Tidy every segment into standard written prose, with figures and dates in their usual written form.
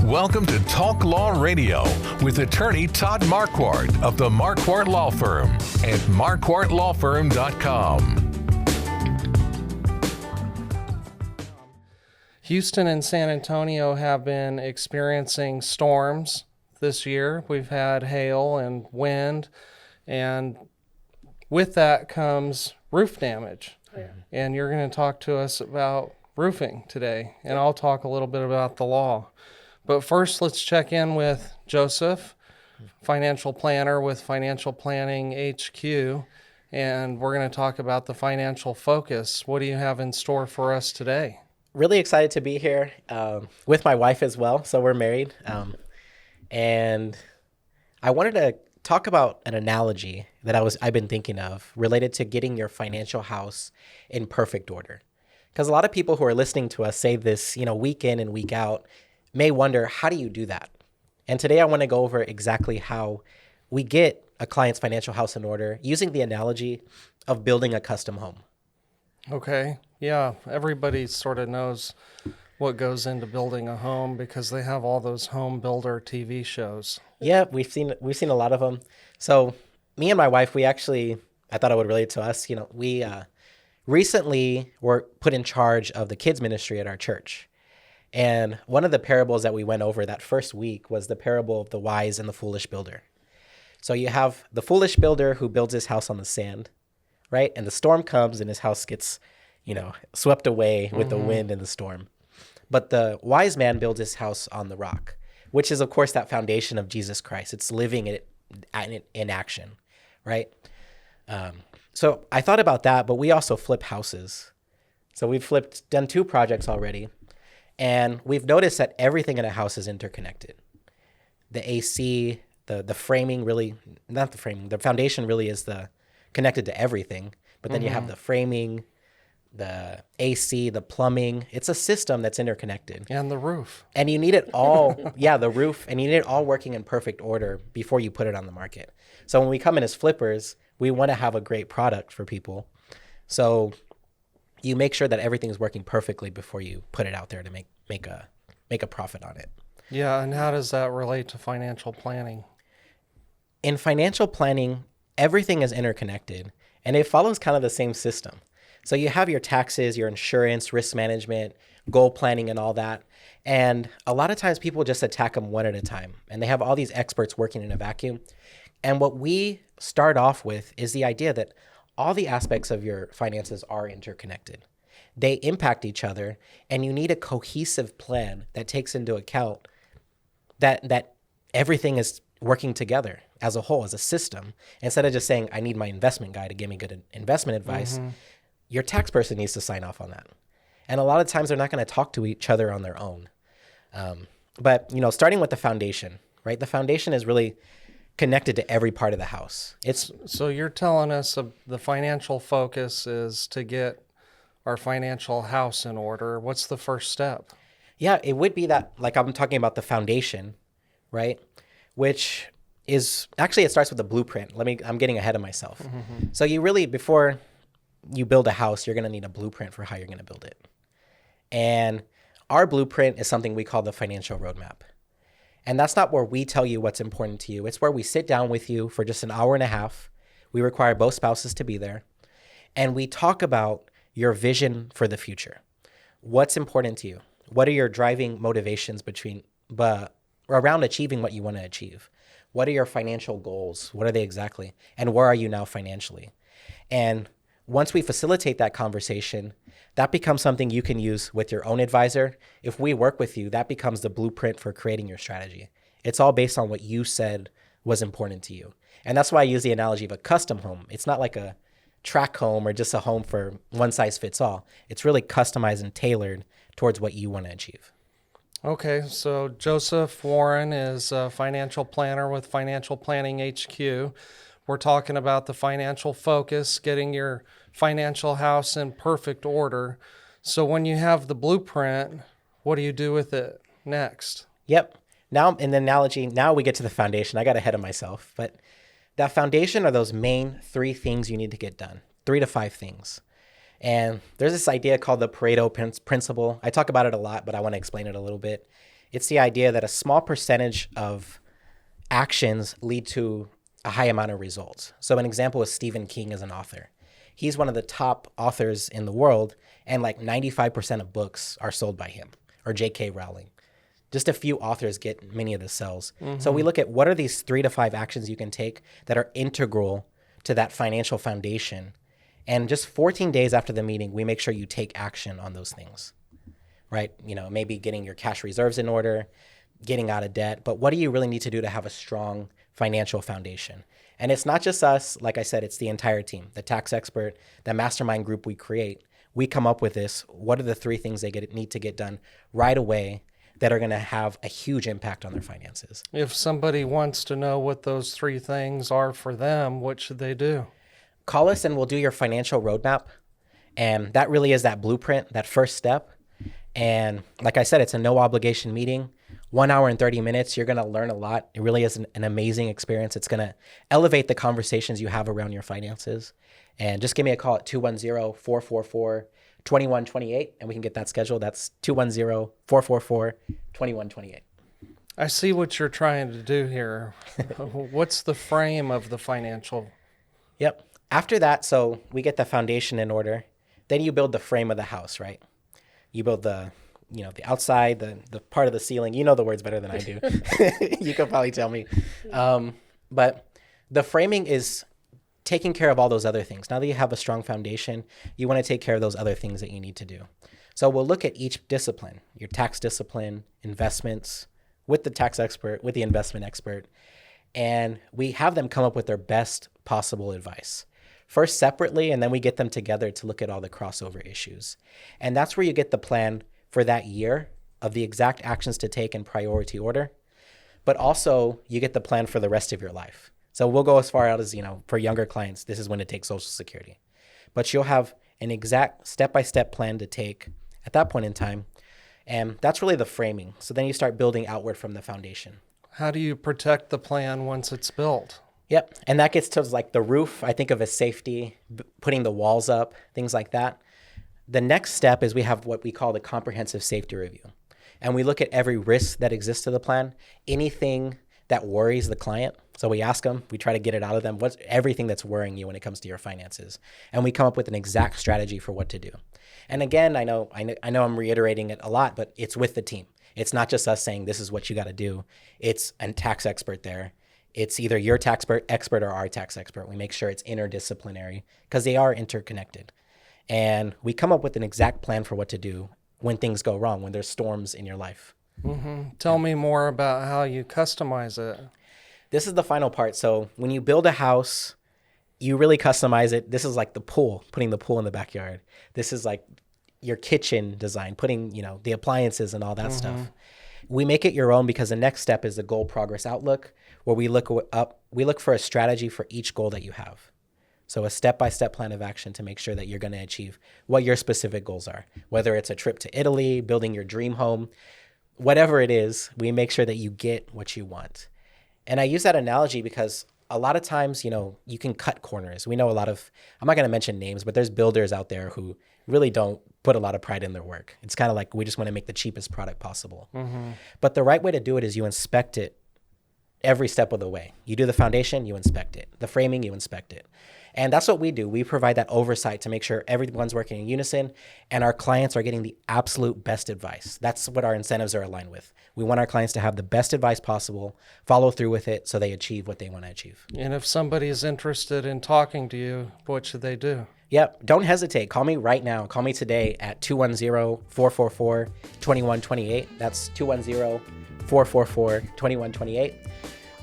Welcome to Talk Law Radio with attorney Todd Marquardt of the Marquardt Law Firm at marquardtlawfirm.com. Houston and San Antonio have been experiencing storms this year. We've had hail and wind, and with that comes roof damage. Yeah. And you're going to talk to us about roofing today, and I'll talk a little bit about the law. But first, let's check in with Joseph, financial planner with Financial Planning HQ, and we're going to talk about the financial focus. What do you have in store for us today? Really excited to be here with my wife as well. So we're married. And I wanted to talk about an analogy that I've been thinking of related to getting your financial house in perfect order. Because a lot of people who are listening to us say this, week in and week out, may wonder, how do you do that? And today I want to go over exactly how we get a client's financial house in order using the analogy of building a custom home. Okay. Yeah. Everybody sort of knows what goes into building a home because they have all those home builder TV shows. Yeah, we've seen a lot of them. So me and my wife, I thought it would relate to us. We recently were put in charge of the kids ministry at our church. And one of the parables that we went over that first week was the parable of the wise and the foolish builder. So you have the foolish builder who builds his house on the sand, right? And the storm comes and his house gets, swept away with the wind and the storm. But the wise man builds his house on the rock, which is, of course, that foundation of Jesus Christ. It's living it in action, right? So I thought about that, but we also flip houses. So we've done 2 projects already. And we've noticed that everything in a house is interconnected. The AC, the framing really, not the framing, the foundation really is connected to everything. But then you have the framing, the AC, the plumbing. It's a system that's interconnected. And the roof. And you need it all, the roof, and you need it all working in perfect order before you put it on the market. So when we come in as flippers, we want to have a great product for people. So you make sure that everything is working perfectly before you put it out there to make a profit on it. Yeah, and how does that relate to financial planning? In financial planning, everything is interconnected, and it follows kind of the same system. So you have your taxes, your insurance, risk management, goal planning, and all that. And a lot of times people just attack them one at a time, and they have all these experts working in a vacuum. And what we start off with is the idea that all the aspects of your finances are interconnected. They impact each other, and you need a cohesive plan that takes into account that everything is working together as a whole, as a system. Instead of just saying, I need my investment guy to give me good investment advice, your tax person needs to sign off on that. And a lot of times they're not going to talk to each other on their own. But starting with the foundation, right? The foundation is really connected to every part of the house. So you're telling us the financial focus is to get our financial house in order. What's the first step? Yeah, it would be that, like I'm talking about the foundation, right? Which is, actually it starts with the blueprint. I'm getting ahead of myself. So you really, before you build a house, you're going to need a blueprint for how you're going to build it. And our blueprint is something we call the financial roadmap. And that's not where we tell you what's important to you. It's where we sit down with you for just an hour and a half. We require both spouses to be there. And we talk about your vision for the future. What's important to you? What are your driving motivations around achieving what you want to achieve? What are your financial goals? What are they exactly? And where are you now financially? And once we facilitate that conversation, that becomes something you can use with your own advisor. If we work with you, that becomes the blueprint for creating your strategy. It's all based on what you said was important to you. And that's why I use the analogy of a custom home. It's not like a track home or just a home for one size fits all. It's really customized and tailored towards what you want to achieve. Okay, so Joseph Warren is a financial planner with Financial Planning HQ. We're talking about the financial focus, getting your financial house in perfect order. So when you have the blueprint, what do you do with it next? Yep. Now in the analogy, now we get to the foundation. I got ahead of myself, but that foundation are those main 3 things you need to get done, 3 to 5 things. And there's this idea called the Pareto principle. I talk about it a lot, but I want to explain it a little bit. It's the idea that a small percentage of actions lead to a high amount of results. So an example is Stephen King as an author. He's one of the top authors in the world, and like 95% of books are sold by him, or J.K. Rowling. Just a few authors get many of the sales. So we look at what are these 3 to 5 actions you can take that are integral to that financial foundation. And just 14 days after the meeting, we make sure you take action on those things, right? Maybe getting your cash reserves in order, getting out of debt. But what do you really need to do to have a strong financial foundation? And it's not just us. Like I said, it's the entire team, the tax expert, the mastermind group we create. We come up with this. What are the 3 things they need to get done right away that are going to have a huge impact on their finances? If somebody wants to know what those 3 things are for them, what should they do? Call us and we'll do your financial roadmap. And that really is that blueprint, that first step. And like I said, it's a no obligation meeting. 1 hour and 30 minutes. You're going to learn a lot. It really is an amazing experience. It's going to elevate the conversations you have around your finances. And just give me a call at 210-444-2128 and we can get that scheduled. That's 210-444-2128. I see what you're trying to do here. What's the frame of the financial? Yep. After that, so we get the foundation in order. Then you build the frame of the house, right? You build the outside, the part of the ceiling. You know the words better than I do. You could probably tell me. But the framing is taking care of all those other things. Now that you have a strong foundation, you want to take care of those other things that you need to do. So we'll look at each discipline, your tax discipline, investments, with the tax expert, with the investment expert, and we have them come up with their best possible advice. First separately, and then we get them together to look at all the crossover issues. And that's where you get the plan for that year of the exact actions to take in priority order. But also, you get the plan for the rest of your life. So we'll go as far out as, for younger clients, this is when to take Social Security. But you'll have an exact step-by-step plan to take at that point in time. And that's really the framing. So then you start building outward from the foundation. How do you protect the plan once it's built? Yep. And that gets to like the roof, I think of as safety, putting the walls up, things like that. The next step is we have what we call the comprehensive safety review. And we look at every risk that exists to the plan, anything that worries the client. So we ask them, we try to get it out of them. What's everything that's worrying you when it comes to your finances? And we come up with an exact strategy for what to do. And again, I know I'm reiterating it a lot, but it's with the team. It's not just us saying this is what you got to do. It's a tax expert there. It's either your tax expert or our tax expert. We make sure it's interdisciplinary because they are interconnected. And we come up with an exact plan for what to do when things go wrong, when there's storms in your life. Mm-hmm. Tell me more about how you customize it. This is the final part. So when you build a house, you really customize it. This is like the pool, putting the pool in the backyard. This is like your kitchen design, putting, the appliances and all that stuff. We make it your own because the next step is the goal progress outlook, where we look for a strategy for each goal that you have. So a step-by-step plan of action to make sure that you're going to achieve what your specific goals are. Whether it's a trip to Italy, building your dream home, whatever it is, we make sure that you get what you want. And I use that analogy because a lot of times, you can cut corners. We know I'm not going to mention names, but there's builders out there who really don't put a lot of pride in their work. It's kind of like we just want to make the cheapest product possible. Mm-hmm. But the right way to do it is you inspect it every step of the way. You do the foundation, you inspect it. The framing, you inspect it. And that's what we do. We provide that oversight to make sure everyone's working in unison and our clients are getting the absolute best advice. That's what our incentives are aligned with. We want our clients to have the best advice possible, follow through with it so they achieve what they want to achieve. And if somebody is interested in talking to you, what should they do? Yep. Don't hesitate. Call me right now. Call me today at 210-444-2128. That's 210-444-2128.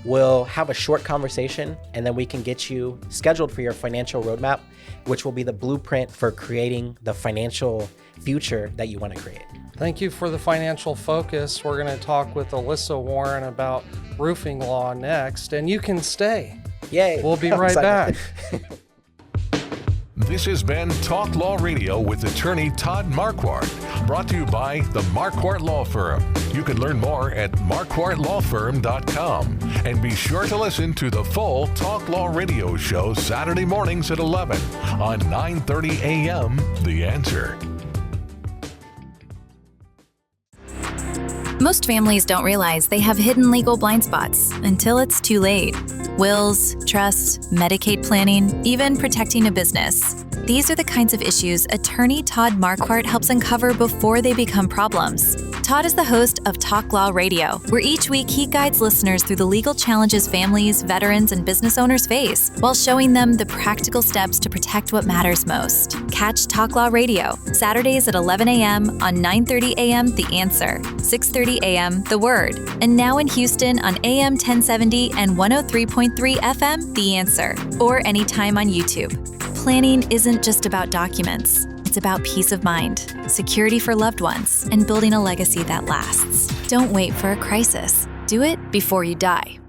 We'll have a short conversation and then we can get you scheduled for your financial roadmap, which will be the blueprint for creating the financial future that you want to create. Thank you for the financial focus. We're going to talk with Alyssa Warren about roofing law next, and you can stay. Yay. We'll be right back. This has been Talk Law Radio with attorney Todd Marquardt, brought to you by the Marquardt Law Firm. You can learn more at marquardtlawfirm.com. And be sure to listen to the full Talk Law Radio show Saturday mornings at 11 on 9:30 a.m. The Answer. Most families don't realize they have hidden legal blind spots until it's too late. Wills, trusts, Medicaid planning, even protecting a business. These are the kinds of issues attorney Todd Marquardt helps uncover before they become problems. Todd is the host of Talk Law Radio, where each week he guides listeners through the legal challenges families, veterans, and business owners face, while showing them the practical steps to protect what matters most. Catch Talk Law Radio, Saturdays at 11 a.m. on 9:30 a.m. The Answer, 6:30 a.m. The Word, and now in Houston on AM 1070 and 103.3 FM The Answer, or anytime on YouTube. Planning isn't just about documents. It's about peace of mind, security for loved ones, and building a legacy that lasts. Don't wait for a crisis. Do it before you die.